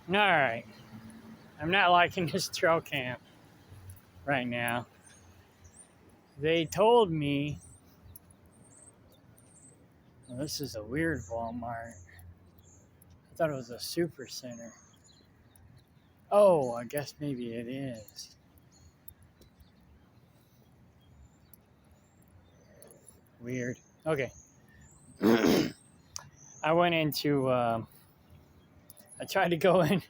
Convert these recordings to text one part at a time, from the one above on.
All right. I'm not liking this trail camp right now. They told me, well, this is a weird Walmart. I thought it was a super center. Oh, I guess maybe it is. Weird. Okay. I went into, I tried to go in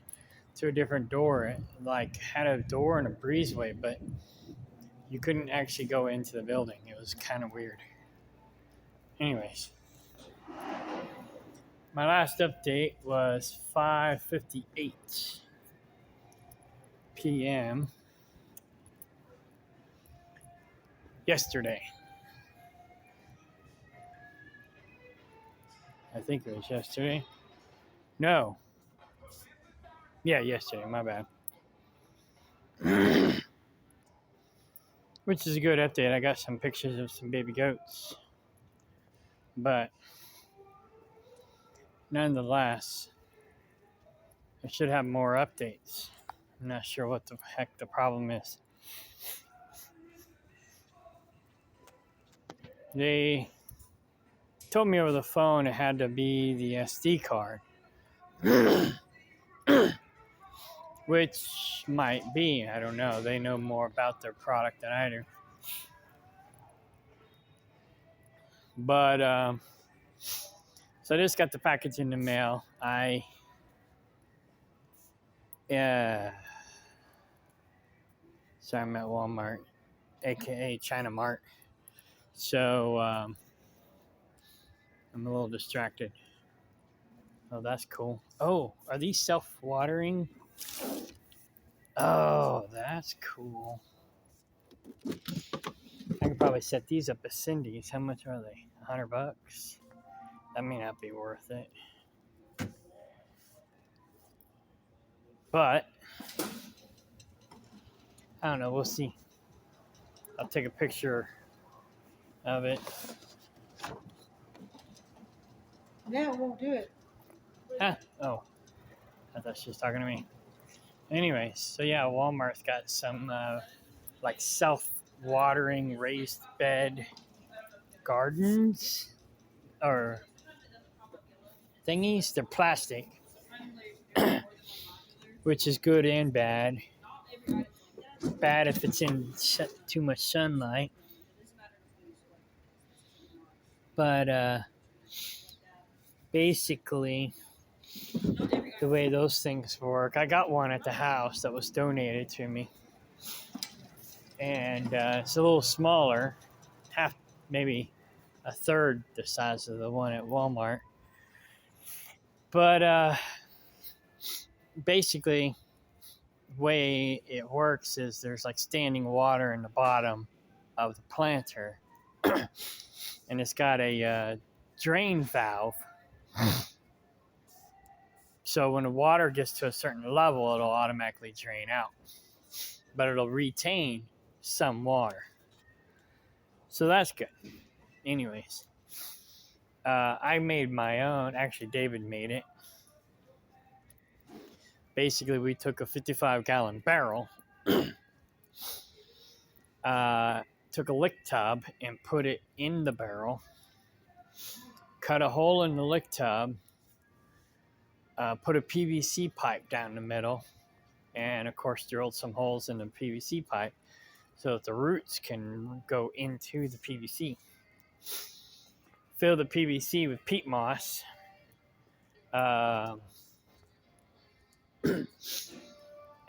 to a different door. It like had a door and a breezeway, but you couldn't actually go into the building. It was kind of weird. Anyways, my last update was 5:58 p.m. yesterday. I think it was yesterday. No. Yeah, yesterday. My bad. Which is a good update. I got some pictures of some baby goats. But nonetheless, I should have more updates. I'm not sure what the heck the problem is. They told me over the phone it had to be the SD card, which might be. I don't know. They know more about their product than I do. But so I just got the package in the mail. So I'm at Walmart, aka China Mart. So I'm a little distracted. Oh, that's cool. Oh, are these self-watering? Oh, that's cool. I could probably set these up as Cindy's. How much are they? $100? That may not be worth it. But I don't know. We'll see. I'll take a picture of it. Now it won't do it. Oh, I thought she was talking to me. Anyways, so yeah, Walmart's got some like self-watering raised bed gardens or thingies. They're plastic, which is good and bad. Bad if it's in too much sunlight. But basically, the way those things work, I got one at the house that was donated to me. And it's a little smaller, half, maybe a third the size of the one at Walmart. But basically, the way it works is there's like standing water in the bottom of the planter, and it's got a drain valve. So when the water gets to a certain level, it'll automatically drain out, but it'll retain some water. So that's good. Anyways, I made my own. Actually, David made it. Basically, we took a 55-gallon barrel, took a lick tub and put it in the barrel, cut a hole in the lick tub, put a PVC pipe down the middle, and of course drilled some holes in the PVC pipe so that the roots can go into the PVC. Fill the PVC with peat moss,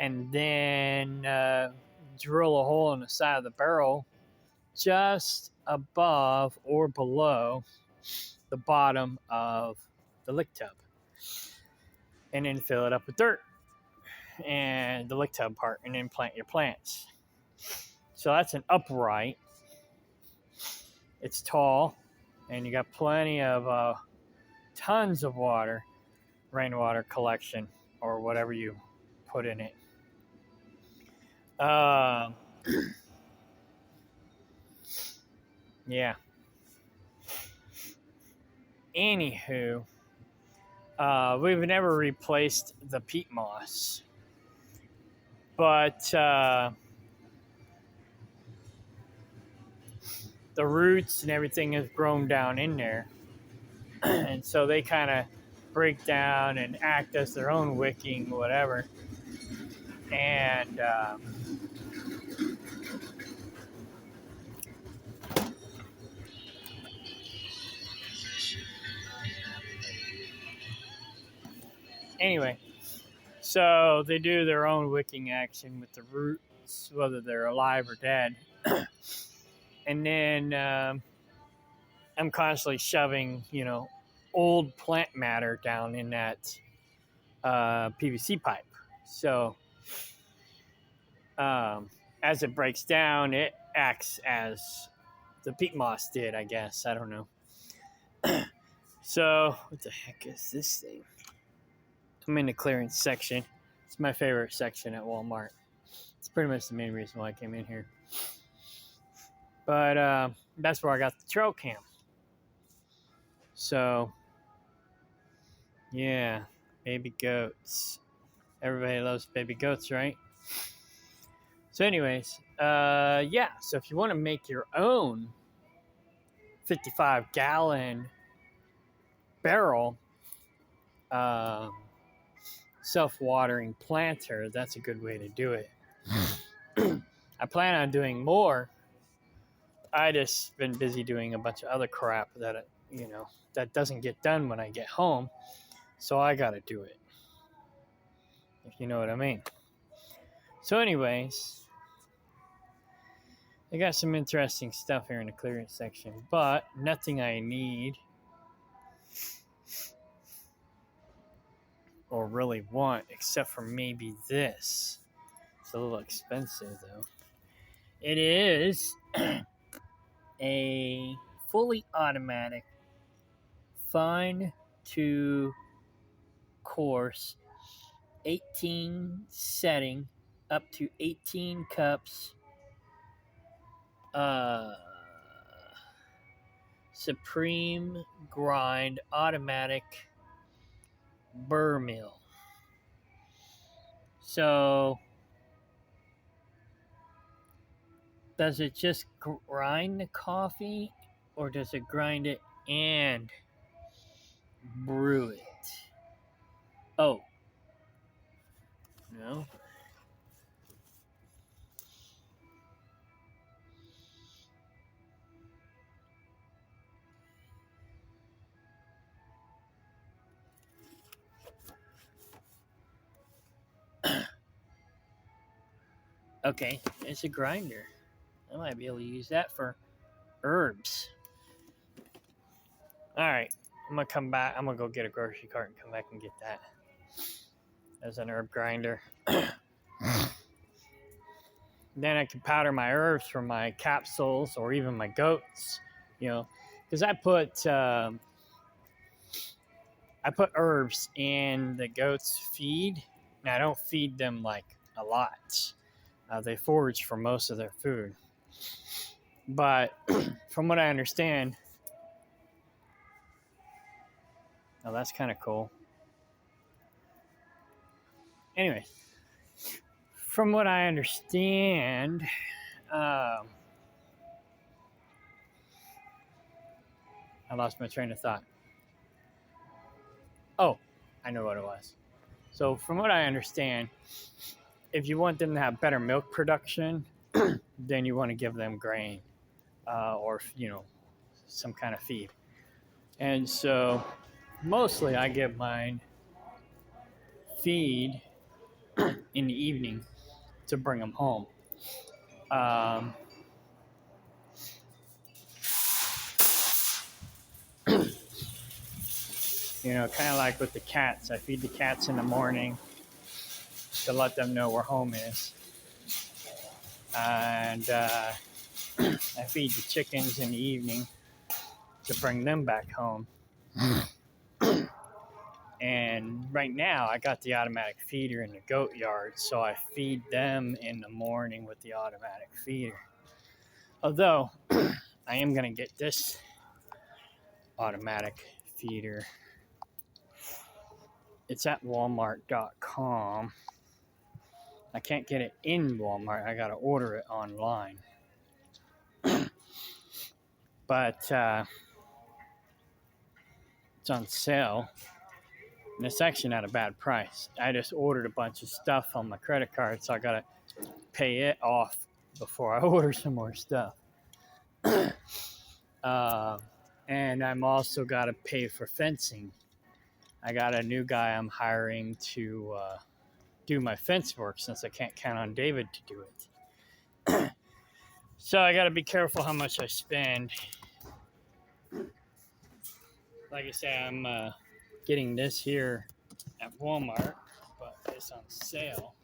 and then drill a hole in the side of the barrel just above or below the bottom of the lick tub, and then fill it up with dirt and the lick tub part, and then plant your plants. So that's an upright. It's tall, and you got plenty of tons of water, rainwater collection, or whatever you put in it. Yeah. Anywho, We've never replaced the peat moss, but the roots and everything has grown down in there. And so they kind of break down and act as their own wicking, whatever. And anyway, so they do their own wicking action with the roots, whether they're alive or dead. And then I'm constantly shoving, old plant matter down in that PVC pipe. So as it breaks down, it acts as the peat moss did, I guess. I don't know. So what the heck is this thing? I'm in the clearance section. It's my favorite section at Walmart. It's pretty much the main reason why I came in here. But that's where I got the trail cam. So yeah, baby goats. Everybody loves baby goats, right? So anyways, yeah, so if you want to make your own 55-gallon barrel self-watering planter, that's a good way to do it. I plan on doing more. I just been busy doing a bunch of other crap that, that doesn't get done when I get home. So I got to do it, if you know what I mean. So anyways, I got some interesting stuff here in the clearance section, but nothing I need or really want, except for maybe this. It's a little expensive though. It is a fully automatic fine to coarse 18 setting up to 18 cups Supreme Grind automatic burr mill. So does it just grind the coffee, or does it grind it and brew it? Oh, no. Okay, it's a grinder. I might be able to use that for herbs. All right, I'm gonna come back. I'm gonna go get a grocery cart and come back and get that as an herb grinder. Then I can powder my herbs for my capsules or even my goats, because I put herbs in the goats' feed, and I don't feed them like a lot. They forage for most of their food. But from what I understand, oh, that's kind of cool. Anyway, from what I understand, I lost my train of thought. Oh, I know what it was. So from what I understand, if you want them to have better milk production, then you want to give them grain or, some kind of feed. And so mostly I give mine feed in the evening to bring them home. Kind of like with the cats. I feed the cats in the morning to let them know where home is. And I feed the chickens in the evening to bring them back home. And right now I got the automatic feeder in the goat yard, so I feed them in the morning with the automatic feeder. Although I am going to get this automatic feeder it's at walmart.com. I can't get it in Walmart. I got to order it online. But it's on sale. And it's actually not a bad price. I just ordered a bunch of stuff on my credit card, so I got to pay it off before I order some more stuff. And I'm also got to pay for fencing. I got a new guy I'm hiring to do my fence work since I can't count on David to do it. So I got to be careful how much I spend. Like I say, I'm getting this here at Walmart, but it's on sale.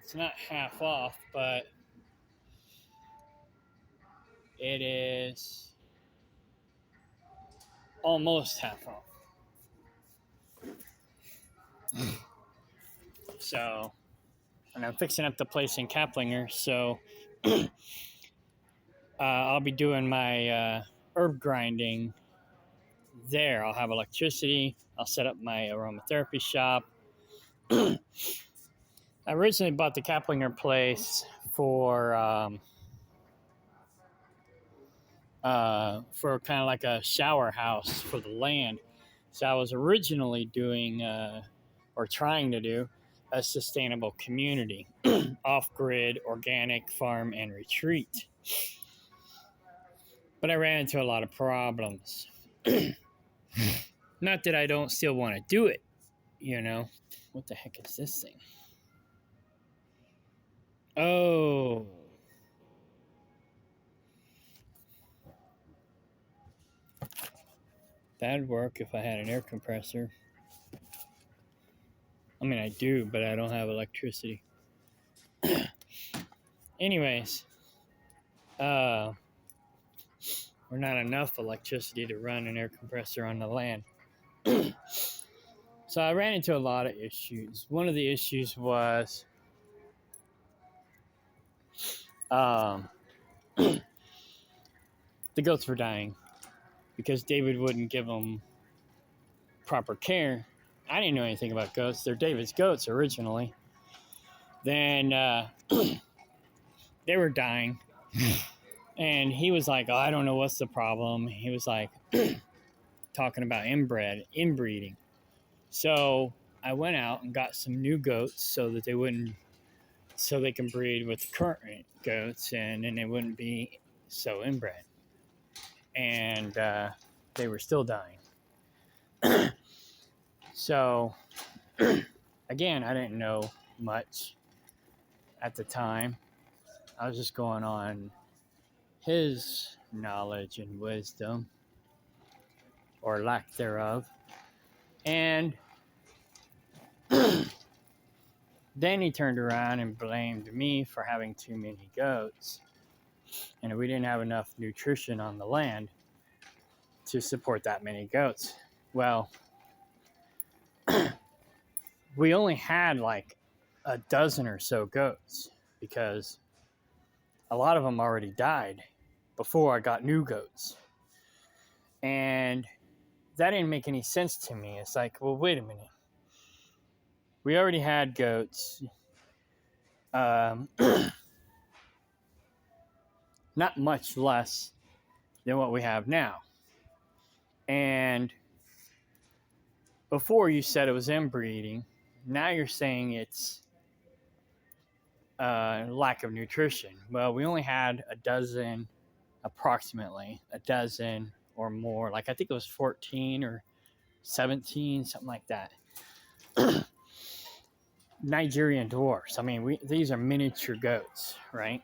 It's not half off, but it is almost half off. So, and I'm fixing up the place in Kaplinger, so I'll be doing my herb grinding there. I'll have electricity. I'll set up my aromatherapy shop. I originally bought the Kaplinger place for kind of like a shower house for the land. So I was originally doing or trying to do a sustainable community, off-grid, organic farm and retreat. But I ran into a lot of problems. Not that I don't still want to do it, you know. What the heck is this thing? Oh. That'd work if I had an air compressor. I mean, I do, but I don't have electricity. Anyways, we're not enough electricity to run an air compressor on the land. So I ran into a lot of issues. One of the issues was the goats were dying because David wouldn't give them proper care. I didn't know anything about goats. They're David's goats originally. Then they were dying. And he was like, oh, I don't know what's the problem. He was like talking about inbreeding. So I went out and got some new goats so they can breed with the current goats, and then they wouldn't be so inbred. And they were still dying. So again, I didn't know much at the time. I was just going on his knowledge and wisdom, or lack thereof. And then he turned around and blamed me for having too many goats. And we didn't have enough nutrition on the land to support that many goats. Well, we only had like a dozen or so goats because a lot of them already died before I got new goats. And that didn't make any sense to me. It's like, well, wait a minute. We already had goats. Not much less than what we have now. And before you said it was inbreeding. Now you're saying it's lack of nutrition. Well, we only had approximately a dozen or more. Like I think it was 14 or 17, something like that. Nigerian dwarfs. I mean, these are miniature goats, right?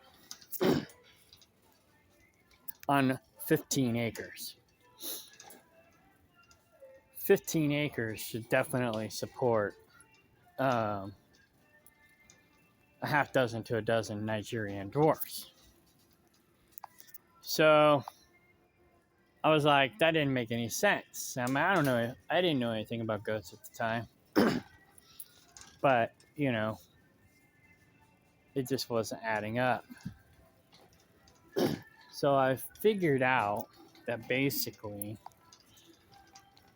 On 15 acres. 15 acres should definitely support a half dozen to a dozen Nigerian dwarfs. So I was like, that didn't make any sense. I mean, I don't know. I didn't know anything about goats at the time. But, you know, it just wasn't adding up. So I figured out that basically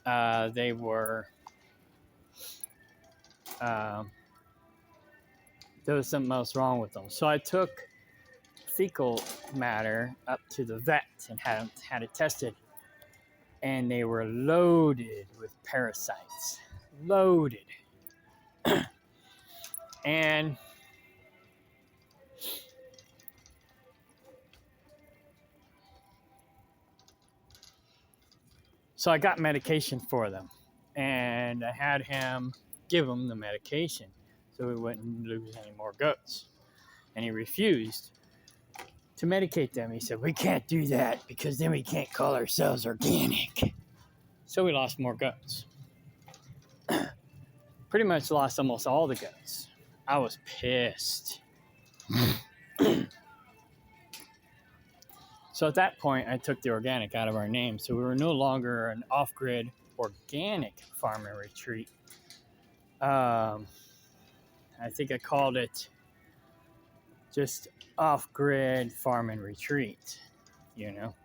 they were there was something else wrong with them. So I took fecal matter up to the vet and had it tested, and they were loaded with parasites. Loaded. And so I got medication for them, and I had him give them the medication so we wouldn't lose any more goats. And he refused to medicate them. He said, "We can't do that because then we can't call ourselves organic." So we lost more goats. Pretty much lost almost all the goats. I was pissed. So at that point, I took the organic out of our name. So we were no longer an off-grid organic farm and retreat. I think I called it just off-grid farm and retreat, you know.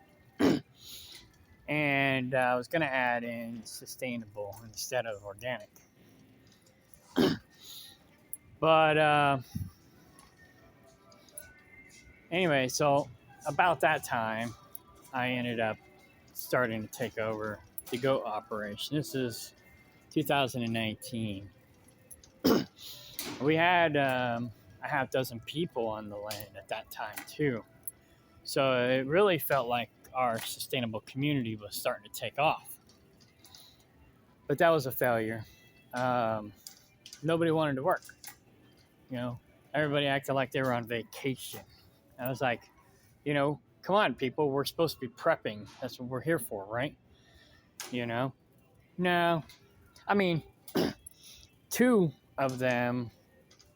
And I was going to add in sustainable instead of organic. But anyway, so about that time, I ended up starting to take over the goat operation. This is 2019. We had a half dozen people on the land at that time too. So it really felt like our sustainable community was starting to take off. But that was a failure. Nobody wanted to work. You know, everybody acted like they were on vacation. I was like, you know, come on, people, we're supposed to be prepping. That's what we're here for, right? You know? No. I mean, two of them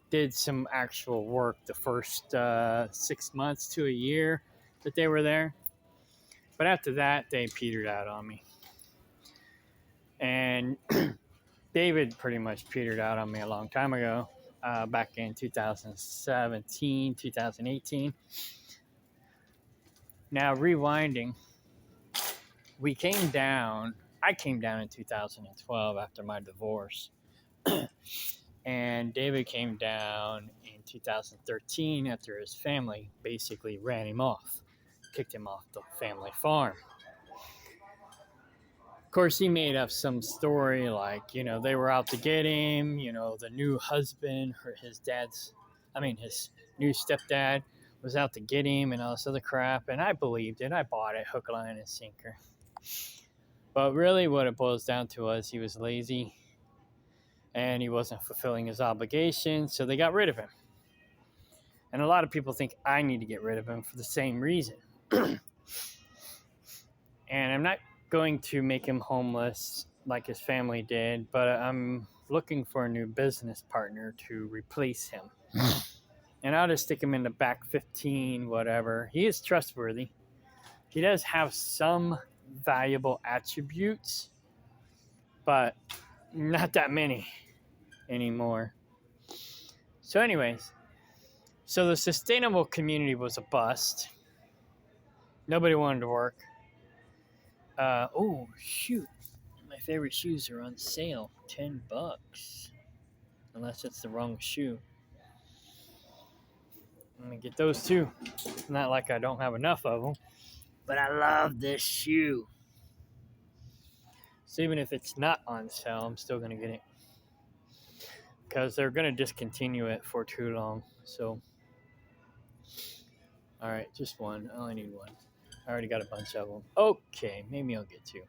did some actual work the first 6 months to a year that they were there. But after that, they petered out on me. And David pretty much petered out on me a long time ago, back in 2017, 2018. Now, rewinding, I came down in 2012 after my divorce. And David came down in 2013 after his family basically ran him off, kicked him off the family farm. Of course, he made up some story like, you know, they were out to get him, you know, the new husband, or his new stepdad was out to get him and all this other crap. And I believed it. I bought it, hook, line, and sinker. But really what it boils down to was he was lazy and he wasn't fulfilling his obligations, so they got rid of him. And a lot of people think I need to get rid of him for the same reason. And I'm not going to make him homeless like his family did, but I'm looking for a new business partner to replace him. And I'll just stick him in the back 15, whatever. He is trustworthy. He does have some valuable attributes, but not that many anymore. So anyways, so the sustainable community was a bust. Nobody wanted to work. Oh, shoot. My favorite shoes are on sale. $10. Unless it's the wrong shoe. I'm going to get those too. Not like I don't have enough of them. But I love this shoe. So even if it's not on sale, I'm still going to get it. Because they're going to discontinue it for too long. So, alright, just one. I only need one. I already got a bunch of them. Okay, maybe I'll get two.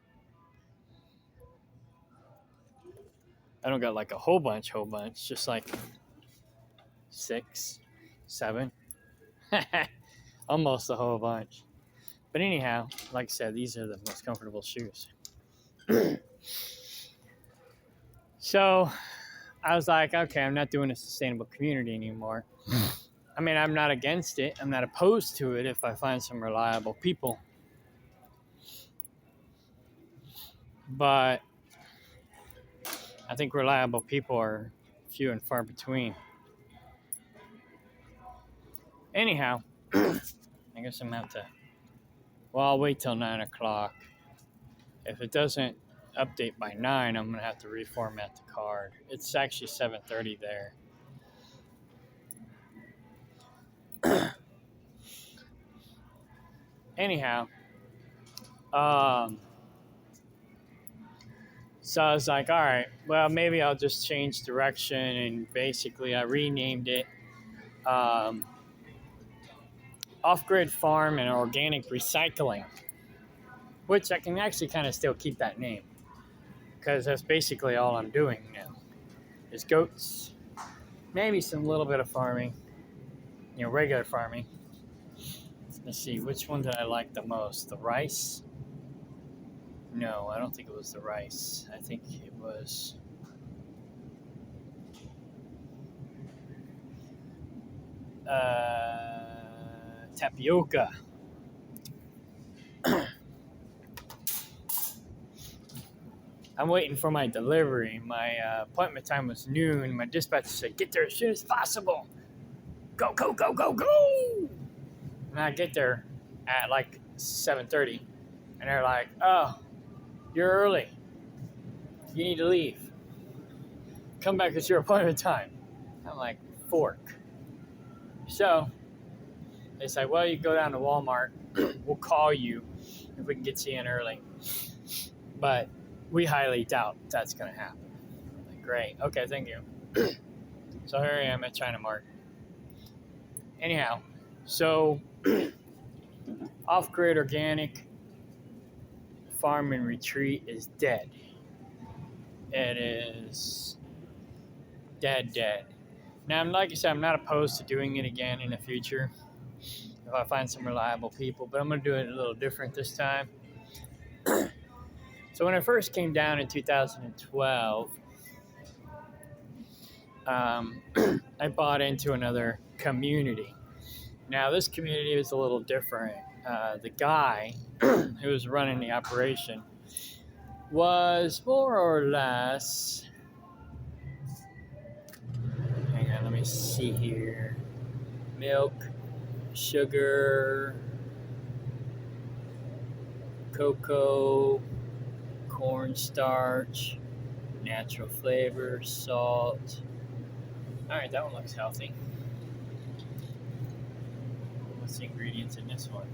I don't got like a whole bunch. Just like 6, 7. Almost a whole bunch. But anyhow, like I said, these are the most comfortable shoes. So I was like, okay, I'm not doing a sustainable community anymore. I mean, I'm not against it. I'm not opposed to it if I find some reliable people. But I think reliable people are few and far between. Anyhow, I guess I'm out to... Well, I'll wait till 9 o'clock. If it doesn't update by 9, I'm gonna have to reformat the card. It's actually 7:30 there. Anyhow, so I was like, all right, well, maybe I'll just change direction, and basically I renamed it Off-Grid Farm and Organic Recycling, which I can actually kind of still keep that name because that's basically all I'm doing now is goats, maybe some little bit of farming, regular farming. Let's see, which one did I like the most? The rice? No, I don't think it was the rice. I think it was tapioca. I'm waiting for my delivery. My appointment time was noon. My dispatcher said, get there as soon as possible. Go, go, go, go, go. And I get there at like 7:30. And they're like, oh, you're early. You need to leave. Come back at your appointment time. I'm like, fork. So they said, well, you go down to Walmart. We'll call you if we can get you in early. But we highly doubt that's going to happen. I'm like, great. Okay, thank you. So here I am at China Mart. Anyhow, so Off-Grid Organic Farm and Retreat is dead. It is dead. Now, like I said, I'm not opposed to doing it again in the future if I find some reliable people, but I'm going to do it a little different this time. So when I first came down in 2012, I bought into another community. Now, this community was a little different. The guy who was running the operation was more or less... Hang on, let me see here. Milk, sugar, cocoa, cornstarch, natural flavor, salt. All right, that one looks healthy. What's the ingredients in this one?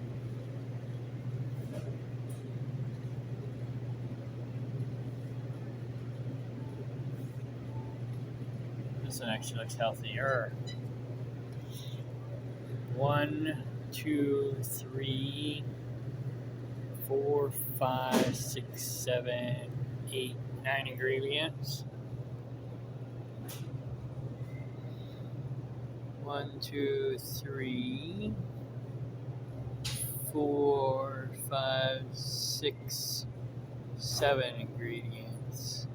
This one actually looks healthier. 1, 2, 3, 4, 5, 6, 7, 8, 9 ingredients. 1, 2, 3, 4, 5, 6, 7 ingredients.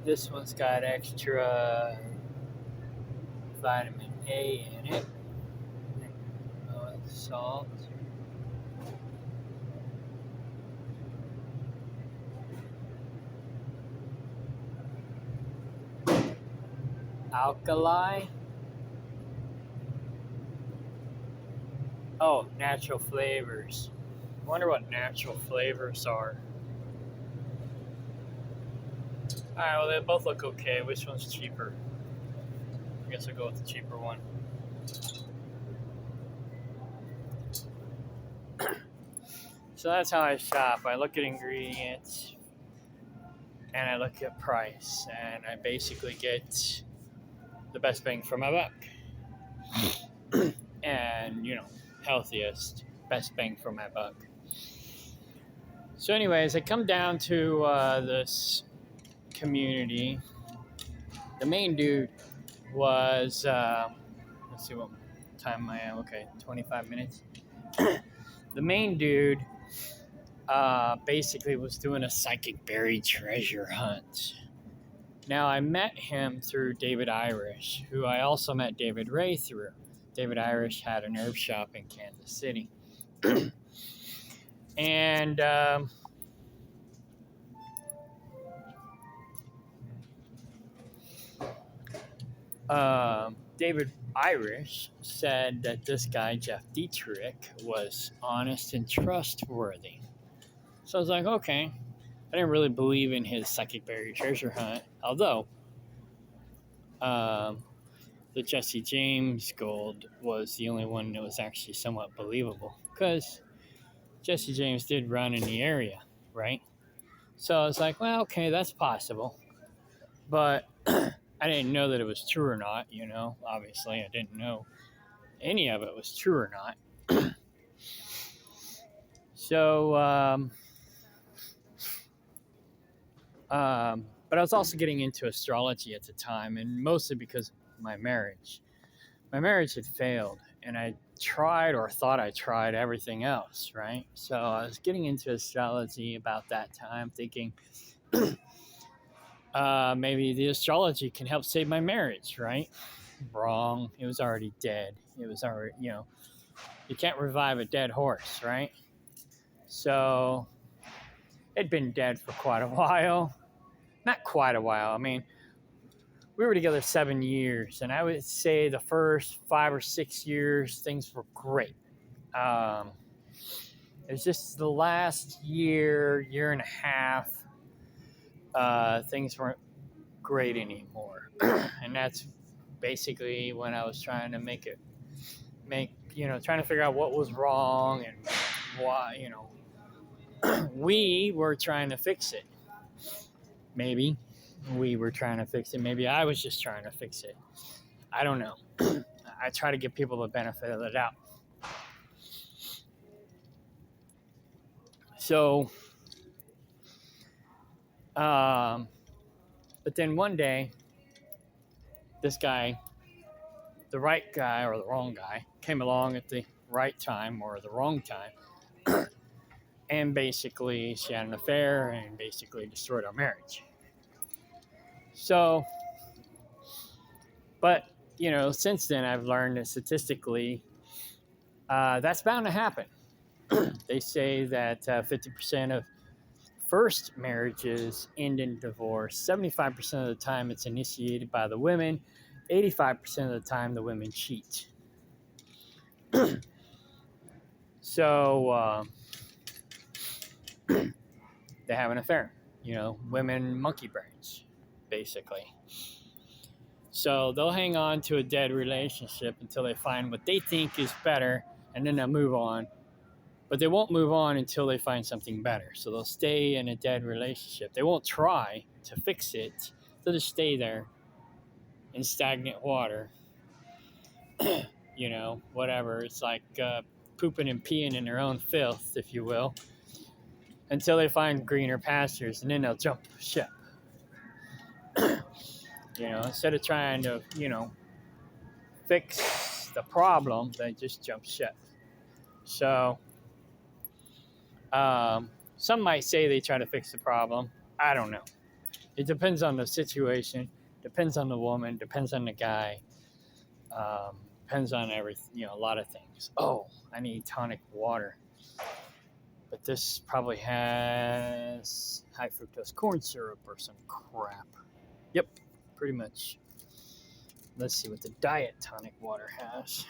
This one's got extra vitamin A in it. Salt. Alkali. Oh, natural flavors. I wonder what natural flavors are. Alright, well, they both look okay. Which one's cheaper? I guess I'll go with the cheaper one. So that's how I shop. I look at ingredients and I look at price, and I basically get the best bang for my buck. And, healthiest, best bang for my buck. So anyways, I come down to this community. The main dude was, let's see what time I am. Okay, 25 minutes. The main dude basically was doing a psychic buried treasure hunt. Now, I met him through David Irish, who I also met David Ray through. David Irish had an herb shop in Kansas City. And David Irish said that this guy, Jeff Dietrich, was honest and trustworthy. So I was like, okay. I didn't really believe in his psychic buried treasure hunt, although um, the Jesse James gold was the only one that was actually somewhat believable because Jesse James did run in the area, right? So I was like, well, okay, that's possible. But I didn't know that it was true or not, Obviously, I didn't know any of it was true or not. So, but I was also getting into astrology at the time, and mostly because of my marriage. My marriage had failed, and I tried or thought I tried everything else, right? So I was getting into astrology about that time, thinking maybe the astrology can help save my marriage, right? Wrong. It was already dead. It was already, you can't revive a dead horse, right? So it'd been dead for quite a while. Not quite a while. I mean, we were together 7 years, and I would say the first 5 or 6 years, things were great. Um, it was just the last year and a half, things weren't great anymore. And that's basically when I was trying to trying to figure out what was wrong and why, we were trying to fix it. Maybe we were trying to fix it. Maybe I was just trying to fix it. I don't know. I try to give people the benefit of the doubt. So, but then one day, this guy, the right guy or the wrong guy, came along at the right time or the wrong time. And basically, she had an affair and basically destroyed our marriage. So, but, since then I've learned that statistically, that's bound to happen. They say that 50% of first marriages end in divorce. 75% of the time it's initiated by the women. 85% of the time the women cheat. So they have an affair. Women monkey brains, basically. So they'll hang on to a dead relationship until they find what they think is better, and then they'll move on. But they won't move on until they find something better. So they'll stay in a dead relationship. They won't try to fix it. They'll just stay there in stagnant water. Whatever. It's like pooping and peeing in their own filth, if you will, until they find greener pastures, and then they'll jump ship. Instead of trying to, fix the problem, they just jump ship. So, some might say they try to fix the problem. I don't know. It depends on the situation, depends on the woman, depends on the guy, depends on everything, a lot of things. Oh, I need tonic water. But this probably has high fructose corn syrup or some crap. Yep, pretty much. Let's see what the diet tonic water has.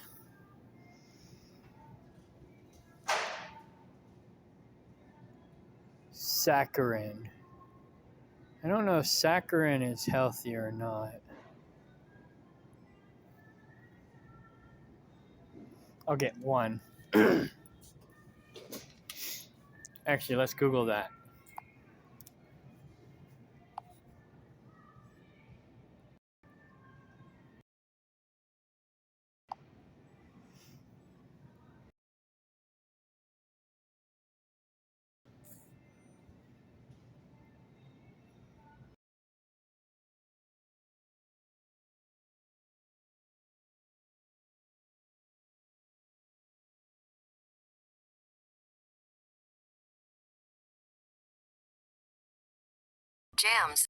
Saccharin. I don't know if saccharin is healthy or not. I'll get one. Actually, let's Google that. Jams.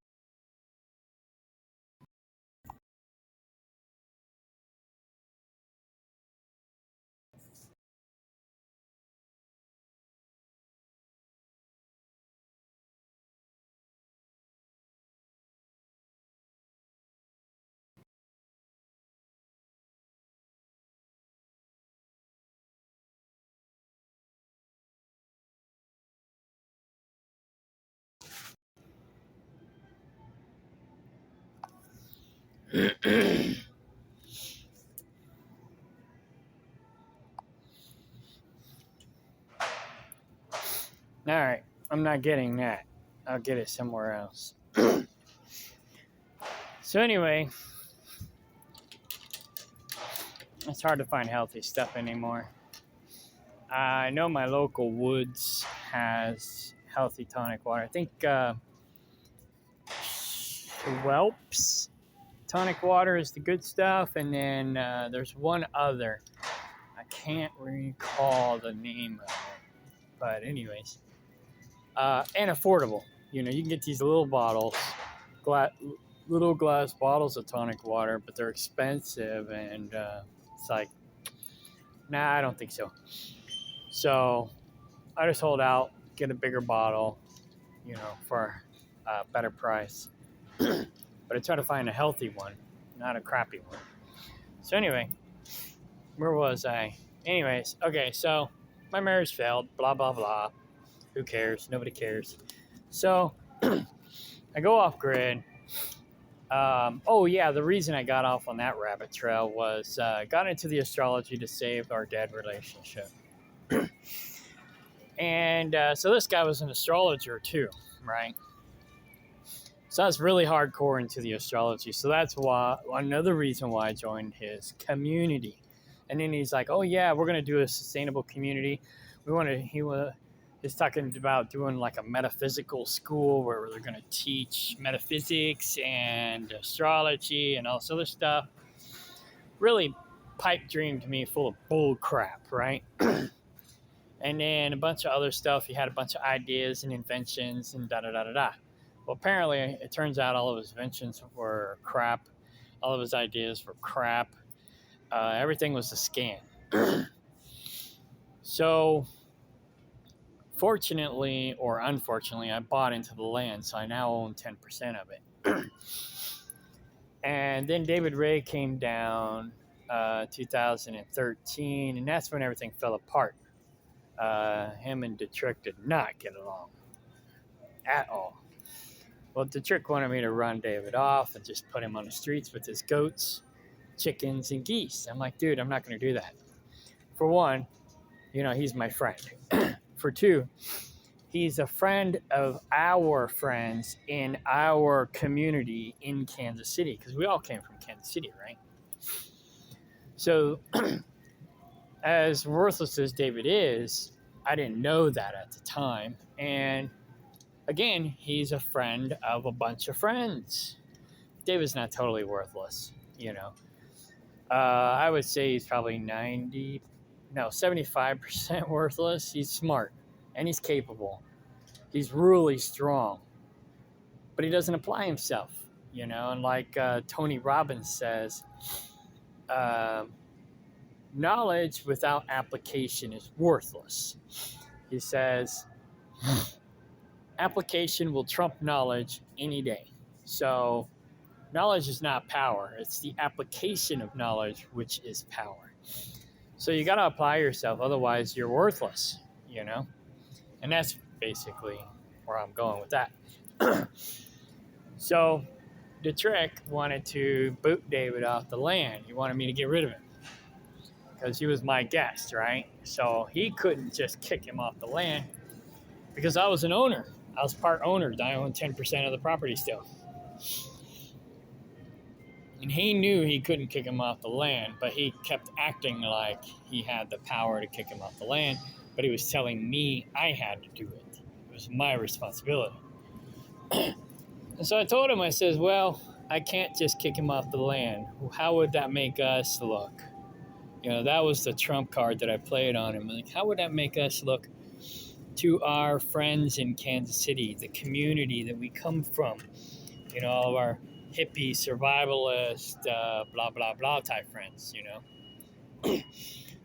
All right, I'm not getting that. I'll get it somewhere else. So anyway, it's hard to find healthy stuff anymore. I know my local Woods has healthy tonic water. I think Schwelps tonic water is the good stuff, and then there's one other. I can't recall the name of it, but anyways, and affordable. You know, you can get these little bottles, little glass bottles of tonic water, but they're expensive, and it's like, nah, I don't think so. So I just hold out, get a bigger bottle, you know, for a better price. But I try to find a healthy one, not a crappy one. So anyway, where was I? Anyways, okay, so my marriage failed, blah, blah, blah. Who cares? Nobody cares. So I go off grid. Oh, yeah, the reason I got off on that rabbit trail was got into the astrology to save our dead relationship. And so this guy was an astrologer too, right? So I was really hardcore into the astrology. So that's why another reason why I joined his community. And then he's like, "Oh yeah, we're gonna do a sustainable community. He's talking about doing like a metaphysical school where they're gonna teach metaphysics and astrology and all this other stuff." Really pipe dream to me, full of bull crap, right? And then a bunch of other stuff. He had a bunch of ideas and inventions and da da da da da. Well, apparently, it turns out all of his inventions were crap. All of his ideas were crap. Everything was a scam. So, fortunately or unfortunately, I bought into the land, so I now own 10% of it. And then David Ray came down 2013, and that's when everything fell apart. Him and Detrick did not get along at all. Well, Detrick wanted me to run David off and just put him on the streets with his goats, chickens, and geese. I'm like, dude, I'm not going to do that. For one, you know, he's my friend. For two, he's a friend of our friends in our community in Kansas City, because we all came from Kansas City, right? So, as worthless as David is, I didn't know that at the time. And again, he's a friend of a bunch of friends. David's not totally worthless, you know. I would say he's probably 75% worthless. He's smart and he's capable. He's really strong, but he doesn't apply himself, you know. And like Tony Robbins says, knowledge without application is worthless. He says, application will trump knowledge any day. So knowledge is not power. It's the application of knowledge which is power. So you got to apply yourself. Otherwise, you're worthless, you know? And that's basically where I'm going with that. So Detrick wanted to boot David off the land. He wanted me to get rid of him because he was my guest, right? So he couldn't just kick him off the land because I was an owner. I was part owner. I owned 10% of the property still. And he knew he couldn't kick him off the land, but he kept acting like he had the power to kick him off the land, but he was telling me I had to do it. It was my responsibility. And so I told him, I says, well, I can't just kick him off the land. How would that make us look? You know, that was the trump card that I played on him. Like, how would that make us look to our friends in Kansas City, the community that we come from? You know, all of our hippie, survivalist, blah, blah, blah type friends, you know,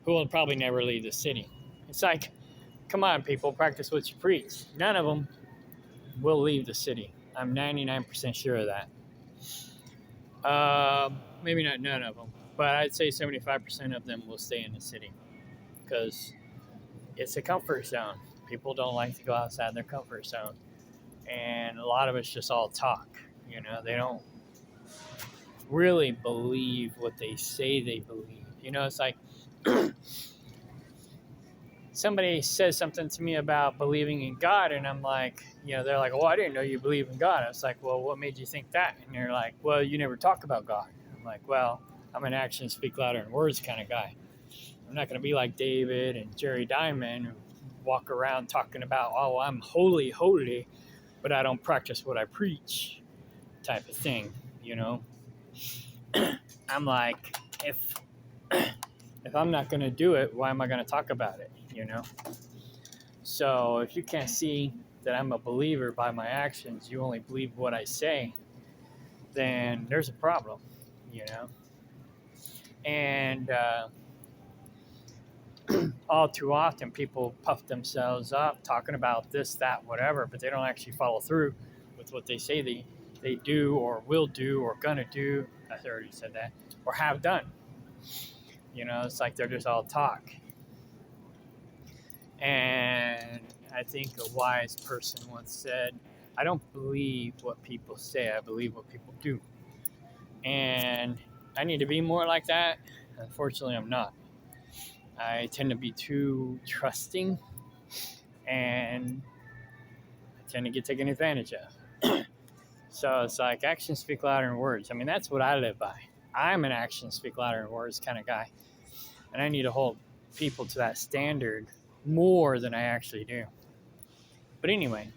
who will probably never leave the city. It's like, come on, people, practice what you preach. None of them will leave the city. I'm 99% sure of that. Maybe not none of them, but I'd say 75% of them will stay in the city because it's a comfort zone. People don't like to go outside their comfort zone. And a lot of it's just all talk. You know, they don't really believe what they say they believe. You know, it's like somebody says something to me about believing in God, and I'm like, you know, they're like, "Oh, I didn't know you believe in God." I was like, "Well, what made you think that?" And they're like, "Well, you never talk about God." I'm like, "Well, I'm an actions speak louder than words kind of guy. I'm not going to be like David and Jerry Diamond who walk around talking about, oh, I'm holy, holy, but I don't practice what I preach type of thing, you know?" I'm like, if I'm not going to do it, why am I going to talk about it, you know? So if you can't see that I'm a believer by my actions, you only believe what I say, then there's a problem, you know? And all too often, people puff themselves up talking about this, that, whatever, but they don't actually follow through with what they say they do or will do or gonna do. I already said that, or have done. You know, it's like they're just all talk. And I think a wise person once said, I don't believe what people say, I believe what people do. And I need to be more like that. Unfortunately, I'm not. I tend to be too trusting, and I tend to get taken advantage of. So it's like actions speak louder than words. I mean, that's what I live by. I'm an actions speak louder than words kind of guy. And I need to hold people to that standard more than I actually do. But anyway,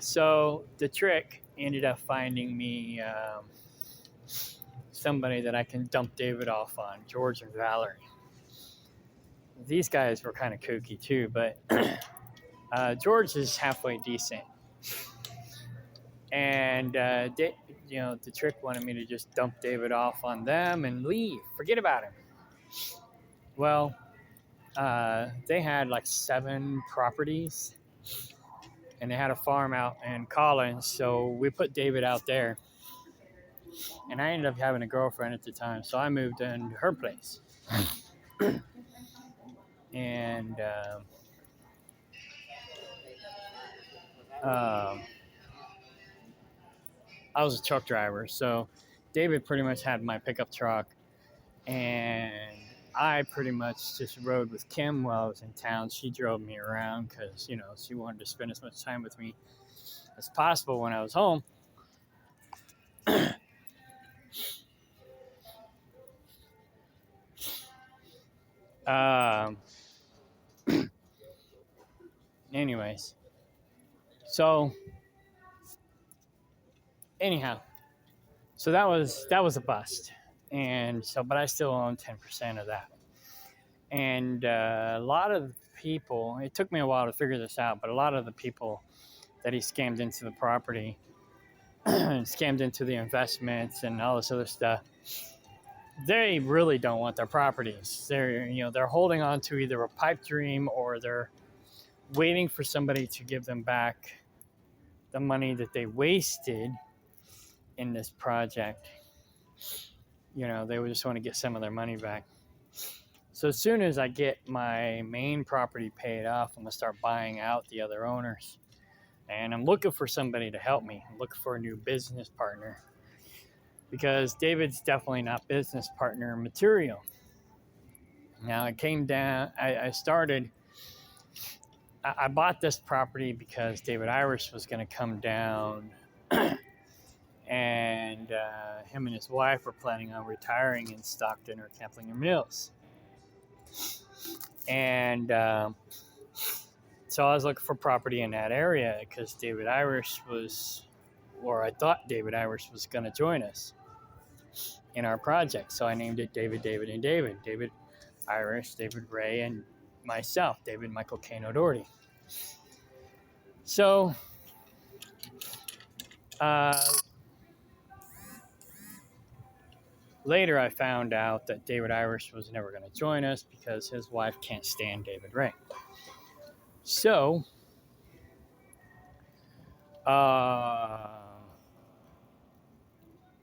so the trick ended up finding me somebody that I can dump David off on, George and Valerie. These guys were kind of kooky too, but George is halfway decent. And you know, the trick wanted me to just dump David off on them and leave, forget about him. Well, they had like 7 properties, and they had a farm out in Collins, so we put David out there. And I ended up having a girlfriend at the time, so I moved into her place. And I was a truck driver, so David pretty much had my pickup truck, and I pretty much just rode with Kim while I was in town. She drove me around because, you know, she wanted to spend as much time with me as possible when I was home. Um, anyways, so anyhow, so that was a bust, and so but I still own 10% of that, and a lot of people. It took me a while to figure this out, but a lot of the people that he scammed into the property, scammed into the investments and all this other stuff, they really don't want their properties. They're holding on to either a pipe dream or they're waiting for somebody to give them back the money that they wasted in this project. You know, they just want to get some of their money back. So as soon as I get my main property paid off, I'm gonna start buying out the other owners. And I'm looking for somebody to help me. I'm looking for a new business partner, because David's definitely not business partner material. Now it came down, I bought this property because David Irish was going to come down and him and his wife were planning on retiring in Stockton or Kemplinger Mills. And so I was looking for property in that area because David Irish was, or I thought David Irish was going to join us in our project. So I named it David, David, and David. David Irish, David Ray, and myself, David Michael Kane O'Doherty. So later I found out that David Irish was never going to join us because his wife can't stand David Ray. So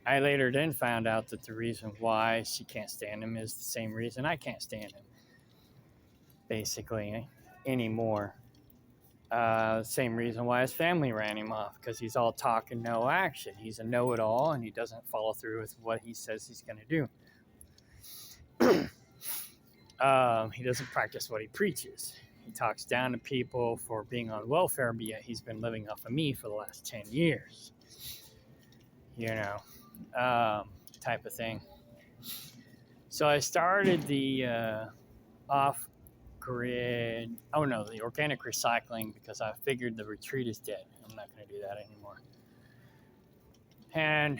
I later then found out that the reason why she can't stand him is the same reason I can't stand him, basically, anymore. Same reason why his family ran him off, because he's all talk and no action. He's a know-it-all, and he doesn't follow through with what he says he's going to do. He doesn't practice what he preaches. He talks down to people for being on welfare, but yet he's been living off of me for the last 10 years. Type of thing. So I started the the organic recycling, because I figured the retreat is dead. I'm not going to do that anymore. And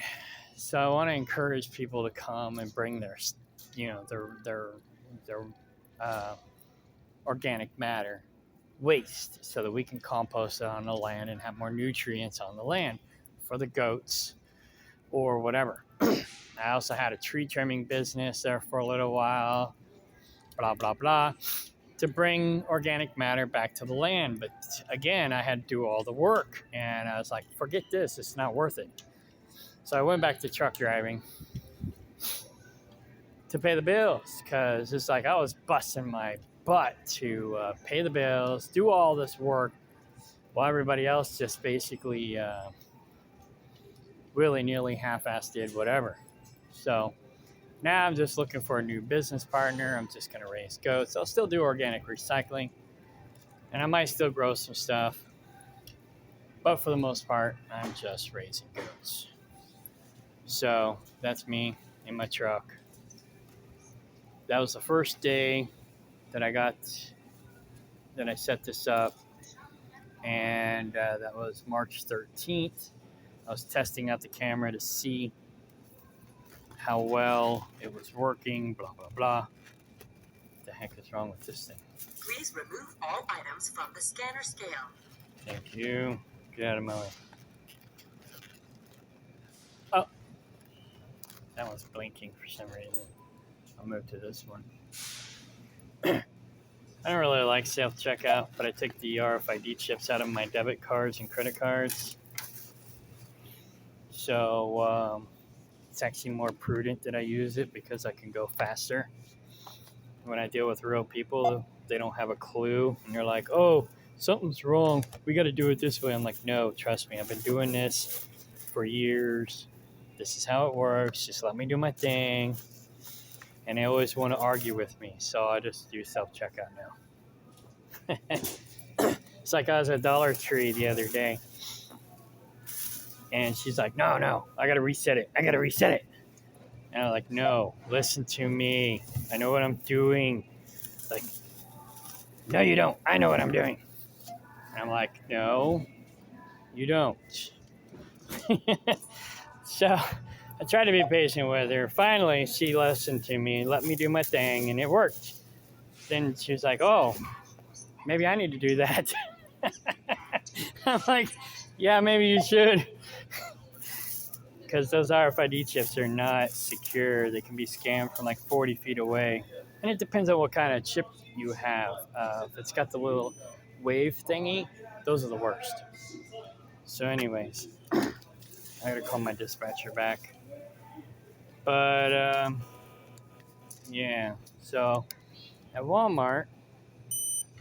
so I want to encourage people to come and bring their organic matter waste, so that we can compost it on the land and have more nutrients on the land for the goats or whatever. I also had a tree trimming business there for a little while, blah, blah, blah, to bring organic matter back to the land. But again, I had to do all the work, and I was like, forget this, it's not worth it. So I went back to truck driving to pay the bills, because it's like I was busting my butt to pay the bills, do all this work, while everybody else just basically willy-nilly half-assed did whatever. So now I'm just looking for a new business partner. I'm just going to raise goats. I'll still do organic recycling, and I might still grow some stuff, but for the most part, I'm just raising goats. So that's me in my truck. That was the first day that I set this up, and that was March 13th. I was testing out the camera to see how well it was working, blah, blah, blah. What the heck is wrong with this thing? Please remove all items from the scanner scale. Thank you. Get out of my way. Oh, that one's blinking for some reason. I'll move to this one. I don't really like self-checkout, but I take the RFID chips out of my debit cards and credit cards. So it's actually more prudent that I use it, because I can go faster. When I deal with real people, they don't have a clue, and they're like, oh, something's wrong, we got to do it this way. I'm like, no, trust me, I've been doing this for years. This is how it works. Just let me do my thing. And they always want to argue with me, so I just use self-checkout now. It's like I was at Dollar Tree the other day, and she's like, no, I got to reset it. And I'm like, no, listen to me. I know what I'm doing. Like, no, you don't. I know what I'm doing. And I'm like, no, you don't. So I tried to be patient with her. Finally, she listened to me, let me do my thing, and it worked. Then she was like, oh, maybe I need to do that. I'm like, yeah, maybe you should. Because those RFID chips are not secure. They can be scammed from like 40 feet away. And it depends on what kind of chip you have. If it's got the little wave thingy, those are the worst. So anyways, I gotta call my dispatcher back. But yeah, so at Walmart,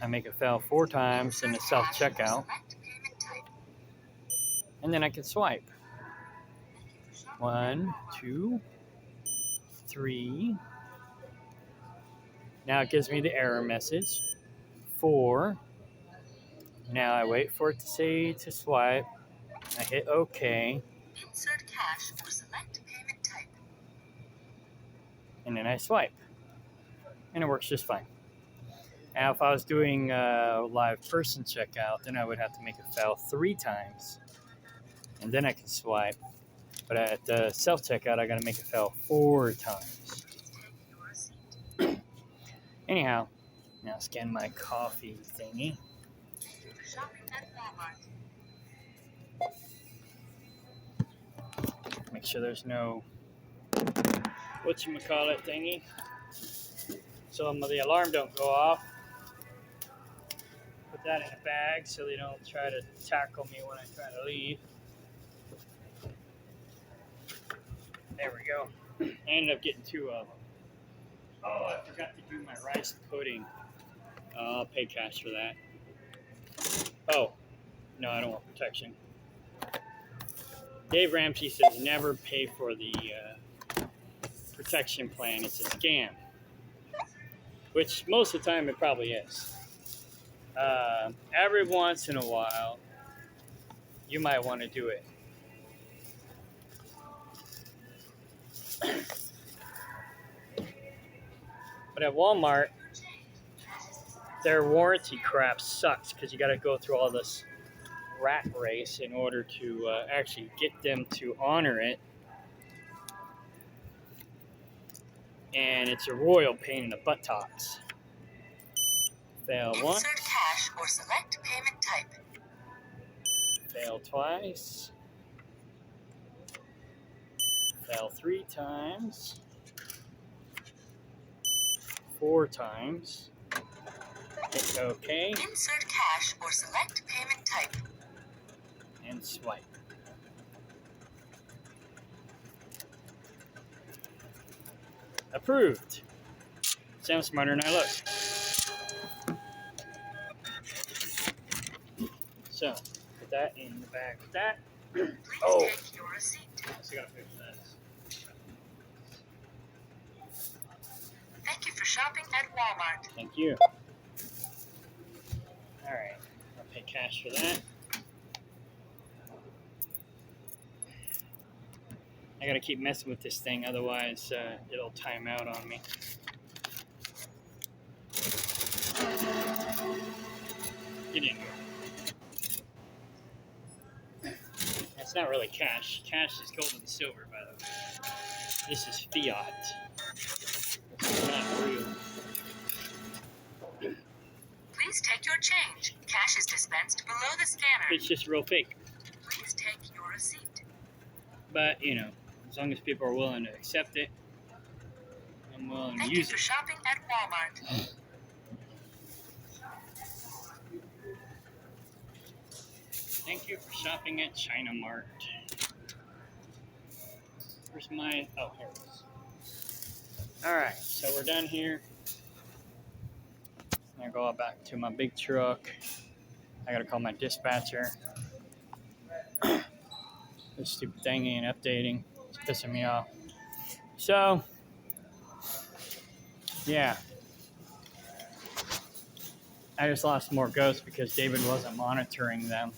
I make it fail 4 times in the self-checkout, and then I can swipe. 1, 2, 3. Now it gives me the error message. 4. Now I wait for it to say to swipe. I hit OK. Insert cash or select payment type. And then I swipe. And it works just fine. Now if I was doing a live person checkout, then I would have to make it fail 3 times. And then I can swipe. But at the self-checkout, I got to make it fail 4 times. Anyhow, now scan my coffee thingy. Shopping at Walmart. Make sure there's no whatchamacallit thingy, so the alarm don't go off. Put that in a bag so they don't try to tackle me when I try to leave. There we go. I ended up getting 2 of them. Oh, I forgot to do my rice pudding. I'll pay cash for that. Oh, no, I don't want protection. Dave Ramsey says never pay for the protection plan. It's a scam, which most of the time it probably is. Every once in a while, you might want to do it. But at Walmart, their warranty crap sucks because you got to go through all this rat race in order to actually get them to honor it. And it's a royal pain in the buttocks. Fail once. Insert cash or select payment type. Fail twice. Fail 3 times. 4 times. Hit OK. Insert cash or select payment type. And swipe. Approved. Sounds smarter than I look. So, put that in the back of that. Please Oh. take your receipt. So I gotta fix this. Thank you for shopping at Walmart. Thank you. Alright, I'll pay cash for that. I gotta keep messing with this thing, otherwise it'll time out on me. Get in here. That's not really cash. Cash is gold and silver, by the way. This is fiat. This is not real. Please take your change. Cash is dispensed below the scanner. It's just real fake. Please take your receipt. But, you know, as long as people are willing to accept it, I'm willing to Thank you use for it. shopping at Walmart. Thank you for shopping at China Mart. Where's my... Oh, here it is. Alright, so we're done here. I'm gonna go back to my big truck. I gotta call my dispatcher. This stupid thing ain't updating. It's pissing me off. So, yeah. I just lost more goats because David wasn't monitoring them.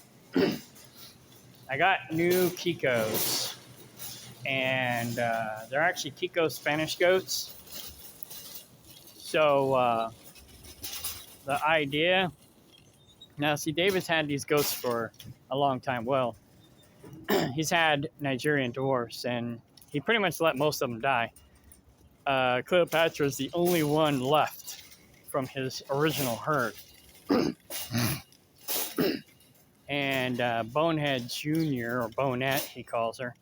I got new Kikos, and they're actually Kiko Spanish goats. So the idea, now see, David's had these goats for a long time. Well, he's had Nigerian dwarfs, and he pretty much let most of them die. Cleopatra is the only one left from his original herd. And Bonehead Jr., or Bonette, he calls her,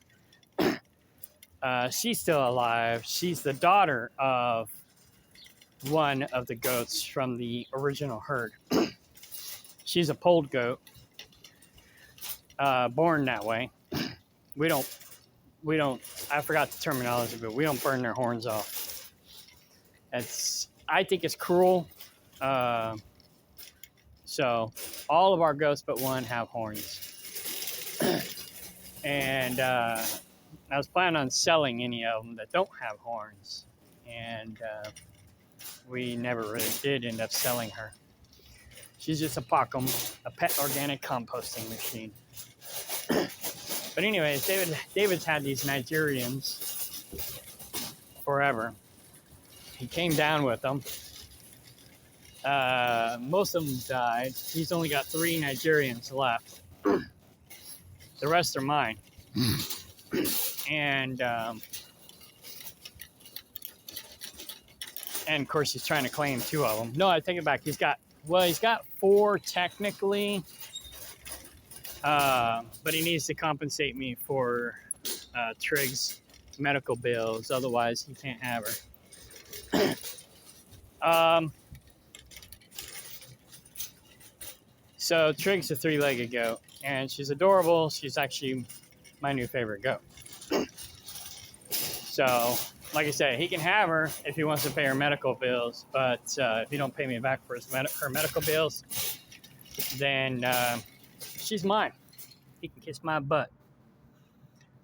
she's still alive. She's the daughter of one of the goats from the original herd. She's a polled goat, born that way. We don't, I forgot the terminology, but we don't burn their horns off. I think it's cruel. So all of our goats but one have horns. And I was planning on selling any of them that don't have horns. And we never really did end up selling her. She's just a Pacum, a pet organic composting machine. But anyways, David's had these Nigerians forever. He came down with them. Most of them died. He's only got 3 Nigerians left. The rest are mine. And of course he's trying to claim 2 of them. No, I take it back. He's got 4 technically. But he needs to compensate me for Trig's medical bills. Otherwise, he can't have her. So Trig's a 3-legged goat, and she's adorable. She's actually my new favorite goat. So, like I said, he can have her if he wants to pay her medical bills, but if you don't pay me back for her medical bills, then she's mine. He can kiss my butt.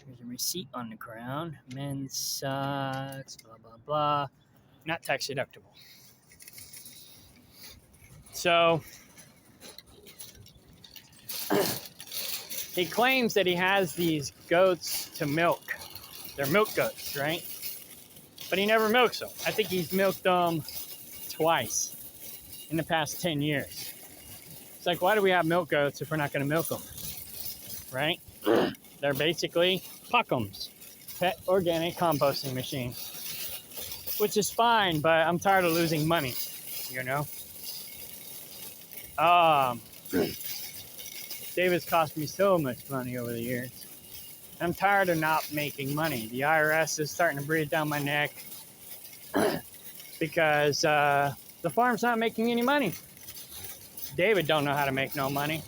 There's a receipt on the ground. Men's socks, blah, blah, blah. Not tax deductible. So, he claims that he has these goats to milk. They're milk goats, right? But he never milks them. I think he's milked them twice in the past 10 years. It's like, why do we have milk goats if we're not going to milk them? Right? They're basically Puckums, pet organic composting machines, which is fine, but I'm tired of losing money, you know? David's cost me so much money over the years. I'm tired of not making money. The IRS is starting to breathe down my neck because the farm's not making any money. David don't know how to make no money.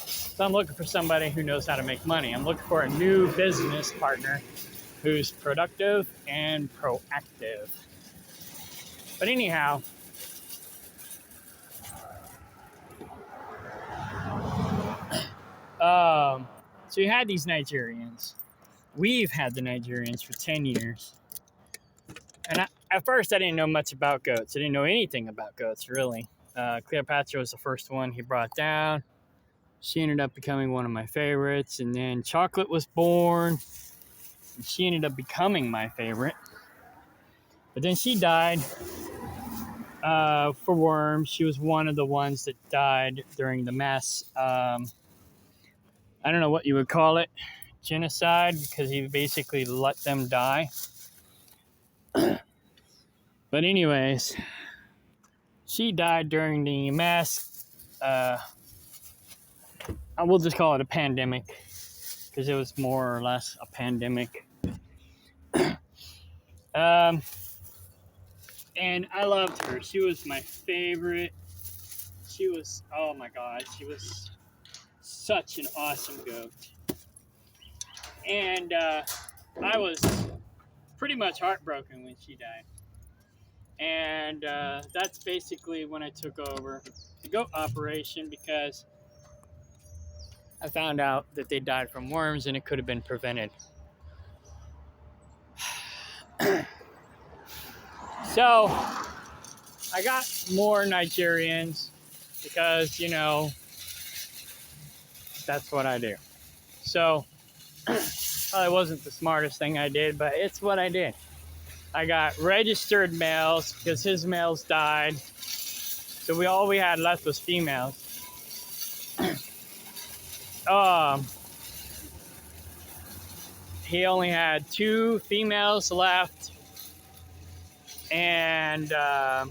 So I'm looking for somebody who knows how to make money. I'm looking for a new business partner who's productive and proactive. But anyhow, so you had these Nigerians. We've had the Nigerians for 10 years. And at first, I didn't know much about goats. I didn't know anything about goats, really. Cleopatra was the first one he brought down. She ended up becoming one of my favorites. And then Chocolate was born. And she ended up becoming my favorite. But then she died for worms. She was one of the ones that died during the mass, I don't know what you would call it, genocide, because he basically let them die. But anyways, she died during the mass, I will just call it a pandemic, because it was more or less a pandemic. And I loved her. She was my favorite. She was, oh my God, she was such an awesome goat. And I was pretty much heartbroken when she died. And that's basically when I took over the goat operation, because I found out that they died from worms and it could have been prevented. So I got more Nigerians because, you know, that's what I do. So probably wasn't the smartest thing I did, but it's what I did. I got registered males because his males died. So all we had left was females. He only had 2 females left. And yeah,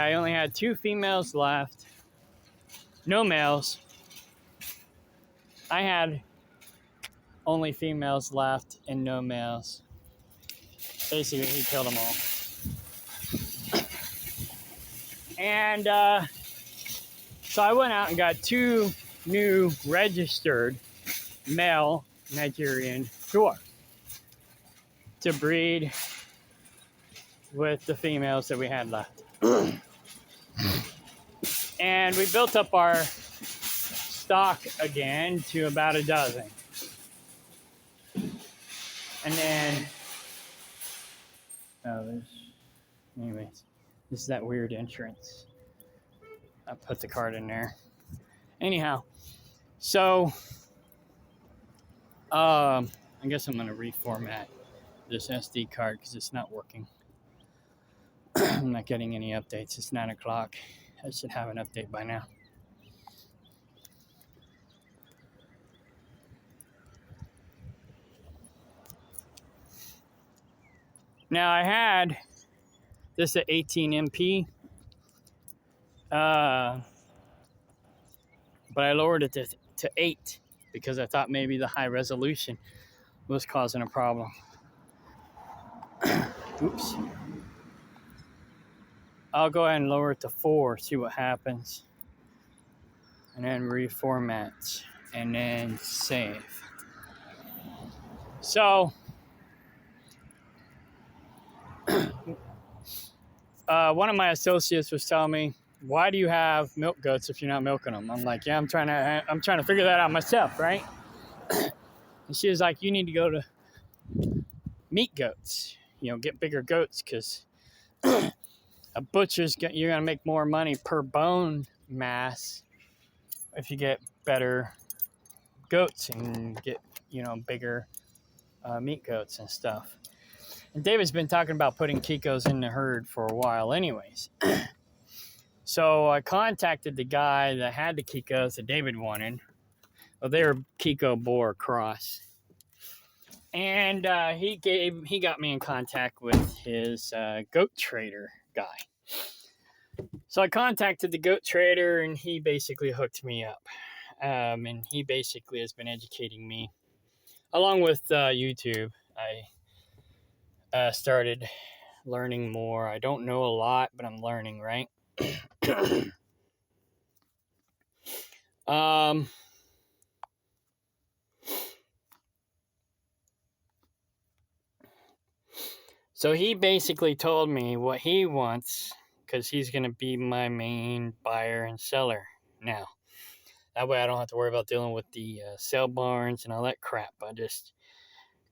I only had 2 females left. No males. I had only females left and no males. Basically, he killed them all. And so I went out and got 2 new registered male Nigerian dwarf to breed with the females that we had left. And we built up our stock again to about a dozen. And then, anyways, this is that weird entrance. I put the card in there. Anyhow, so I guess I'm gonna reformat this SD card because it's not working. I'm not getting any updates. It's 9 o'clock. I should have an update by now. Now I had this at 18MP, but I lowered it to 8 because I thought maybe the high resolution was causing a problem. Oops. I'll go ahead and lower it to 4, see what happens. And then reformat. And then save. So, one of my associates was telling me, "Why do you have milk goats if you're not milking them?" I'm like, "Yeah, I'm trying to figure that out myself, right?" And she was like, "You need to go to meat goats. Get bigger goats because a butcher's you're gonna make more money per bone mass if you get better goats and get bigger meat goats and stuff." And David's been talking about putting Kikos in the herd for a while, anyways. So I contacted the guy that had the Kikos that David wanted. Well, they were Kiko Boer cross, and he got me in contact with his goat trader guy. So I contacted the goat trader, and he basically hooked me up. And he basically has been educating me, along with YouTube. I started learning more. I don't know a lot, but I'm learning, right? So he basically told me what he wants, because he's going to be my main buyer and seller now. That way I don't have to worry about dealing with the sale barns and all that crap. I just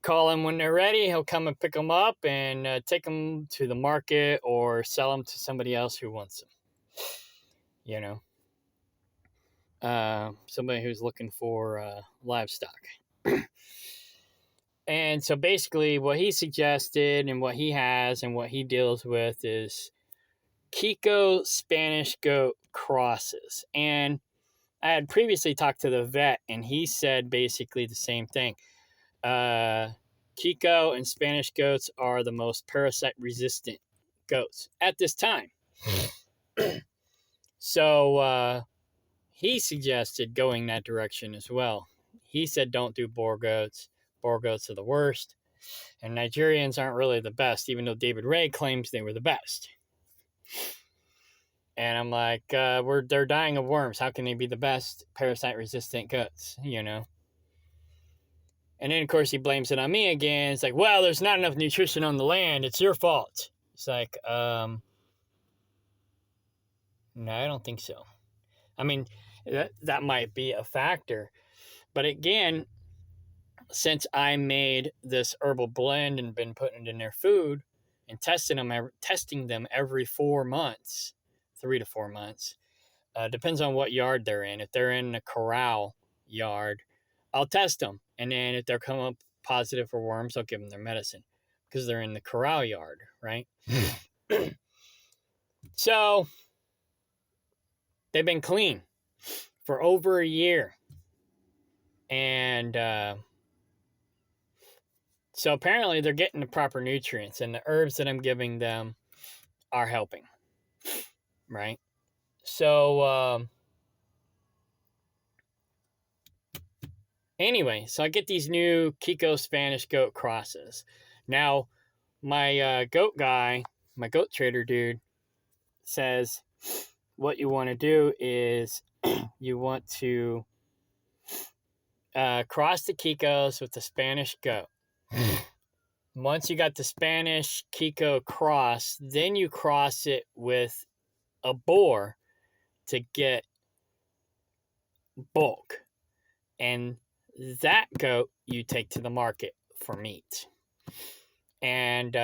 call him when they're ready. He'll come and pick them up and take them to the market or sell them to somebody else who wants them. Somebody who's looking for livestock. And so basically what he suggested and what he has and what he deals with is Kiko Spanish goat crosses. And I had previously talked to the vet, and he said basically the same thing. Kiko and Spanish goats are the most parasite resistant goats at this time. So he suggested going that direction as well. He said don't do Boer goats. Boer goats are the worst. And Nigerians aren't really the best, even though David Ray claims they were the best. And I'm like, they're dying of worms. How can they be the best parasite-resistant goats, And then, of course, he blames it on me again. It's like, well, there's not enough nutrition on the land. It's your fault. It's like, no, I don't think so. I mean, that might be a factor. But again, since I made this herbal blend and been putting it in their food and testing them every 4 months, 3 to 4 months, depends on what yard they're in. If they're in a corral yard, I'll test them. And then if they're coming up positive for worms, I'll give them their medicine because they're in the corral yard, right? So they've been clean for over a year. And so apparently they're getting the proper nutrients, and the herbs that I'm giving them are helping, right? So anyway, so I get these new Kiko Spanish goat crosses. Now, my goat guy, my goat trader dude, says what you want to do is you want to cross the Kikos with the Spanish goat. Once you got the Spanish Kiko cross, then you cross it with a Boer to get bulk. And that goat you take to the market for meat. And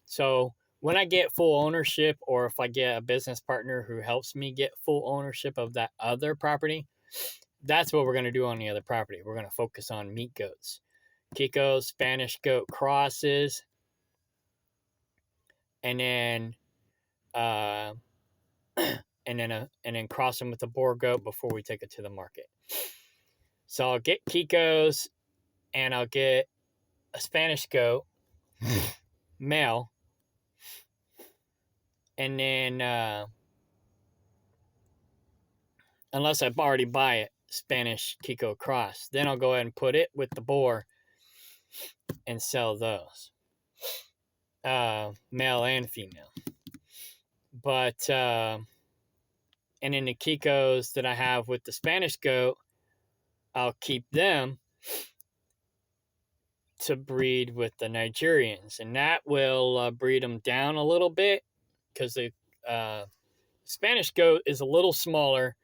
so when I get full ownership, or if I get a business partner who helps me get full ownership of that other property, that's what we're going to do on the other property. We're going to focus on meat goats. Kiko Spanish goat crosses, and then cross them with the Boer goat before we take it to the market. So I'll get Kikos, and I'll get a Spanish goat, male, and then unless I already buy it, Spanish Kiko cross, then I'll go ahead and put it with the Boer and sell those, male and female. But and in the Kikos that I have with the Spanish goat, I'll keep them to breed with the Nigerians, and that will breed them down a little bit because the Spanish goat is a little smaller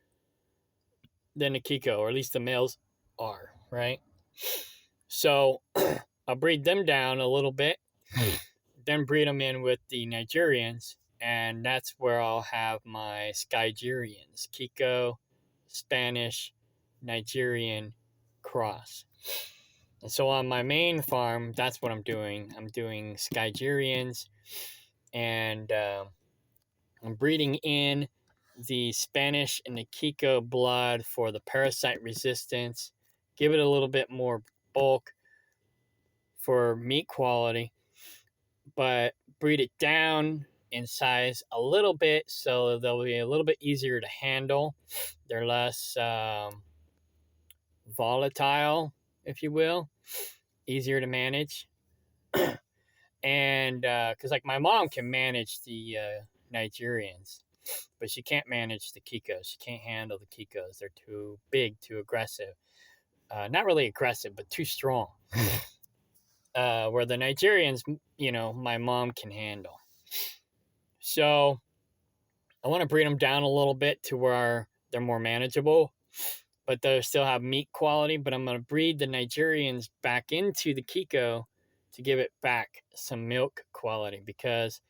than the Kiko, or at least the males are, right? So I'll breed them down a little bit, then breed them in with the Nigerians, and that's where I'll have my Skygerians, Kiko, Spanish, Nigerian cross. And so on my main farm, that's what I'm doing. I'm doing Skygerians, and I'm breeding in the Spanish and the Kiko blood for the parasite resistance, give it a little bit more bulk for meat quality, but breed it down in size a little bit so they'll be a little bit easier to handle. They're less volatile, if you will, easier to manage. And because like my mom can manage the Nigerians, but she can't manage the Kikos. She can't handle the Kikos. They're too big, too aggressive. Not really aggressive, but too strong. Where the Nigerians, my mom can handle. So I want to breed them down a little bit to where they're more manageable, but they still have meat quality. But I'm going to breed the Nigerians back into the Kiko to give it back some milk quality, because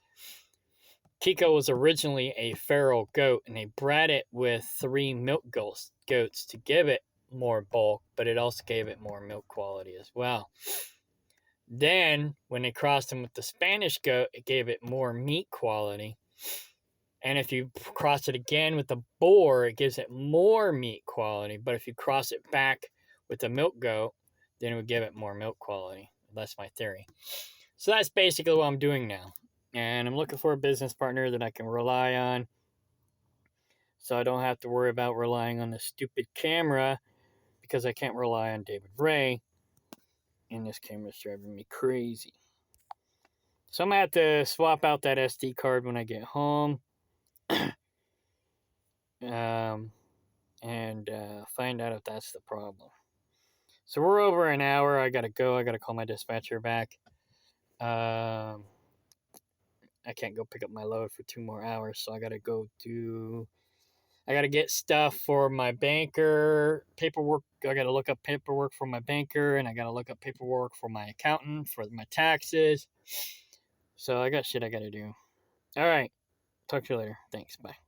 Kiko was originally a feral goat, and they bred it with 3 milk goats to give it more bulk, but it also gave it more milk quality as well. Then, when they crossed them with the Spanish goat, it gave it more meat quality. And if you cross it again with the boar, it gives it more meat quality. But if you cross it back with the milk goat, then it would give it more milk quality. That's my theory. So that's basically what I'm doing now. And I'm looking for a business partner that I can rely on, so I don't have to worry about relying on the stupid camera, because I can't rely on David Ray. And this camera's driving me crazy. So I'm going to have to swap out that SD card when I get home. And find out if that's the problem. So we're over an hour. I got to go. I got to call my dispatcher back. I can't go pick up my load for 2 more hours, so I got to get stuff for my banker, paperwork. I got to look up paperwork for my banker, and I got to look up paperwork for my accountant for my taxes. So I got shit I got to do. All right. Talk to you later. Thanks. Bye.